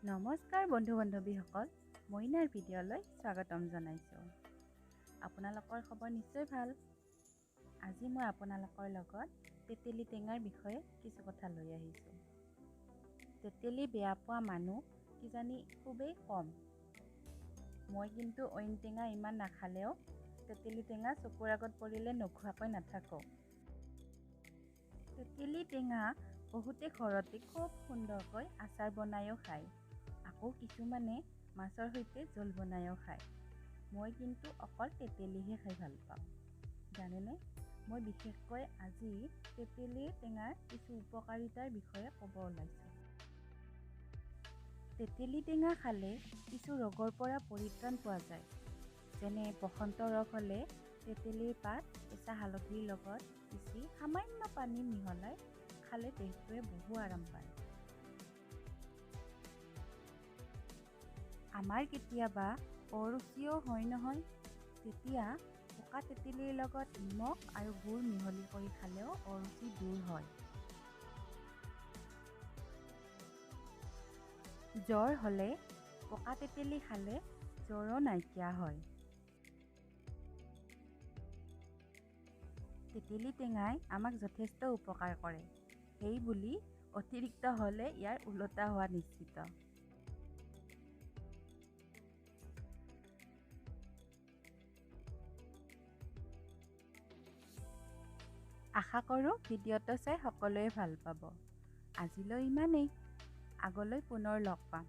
নমস্কাৰ বন্ধু বান্ধৱীসকল, মইনাৰ ভিডিঅ'লৈ স্বাগতম জনাইছোঁ। আপোনালোকৰ খবৰ নিশ্চয় ভাল। আজি মই আপোনালোকৰ লগত তেতেলী টেঙাৰ বিষয়ে কিছু কথা লৈ আহিছোঁ। তেতেলী বেয়া পোৱা মানুহ কিজানি খুবেই কম। মই কিন্তু অইন টেঙা ইমান নাখালেও তেতেলী টেঙা চকুৰ আগত পৰিলে নোখোৱাকৈ নাথাকোঁ। তেতেলী টেঙা বহুতে ঘৰতে খুব সুন্দৰকৈ আচাৰ বনায়ো খায়। আকৌ কিছুমানে মাছৰ সৈতে জোল বনায়ো খায়। মই কিন্তু অকল তেতেলীহে খাই ভাল পাওঁ। জানেনে, মই বিশেষকৈ আজি তেতেলী টেঙাৰ কিছু উপকাৰিতাৰ বিষয়ে ক'ব ওলাইছোঁ। তেতেলী টেঙা খালে কিছু ৰোগৰ পৰা পৰিত্ৰাণ পোৱা যায়। যেনে বসন্ত ৰোগ হ'লে তেতেলীৰ পাত কেঁচা হালধিৰ লগত পিচি সামান্য পানী মিহলাই খালে দেহটোৱে বহু আৰাম পায়। আমাৰ কেতিয়াবা অৰুচিও হয় নহয়, তেতিয়া পকা তেতেলীৰ লগত নিমখ আৰু গুড় মিহলি কৰি খালেও অৰুচি দূৰ হয়। জ্বৰ হ'লে পকা তেতেলী খালে জ্বৰো নাইকিয়া হয়। তেতেলী টেঙাই আমাক যথেষ্ট উপকাৰ কৰে, সেইবুলি অতিৰিক্ত হ'লে ইয়াৰ ওলোটা হোৱা নিশ্চিত। আশা কৰোঁ ভিডিঅ'টো চাই সকলোৱে ভাল পাব। আজিলৈ ইমানেই। আগলৈ পুনৰ লগ পাম।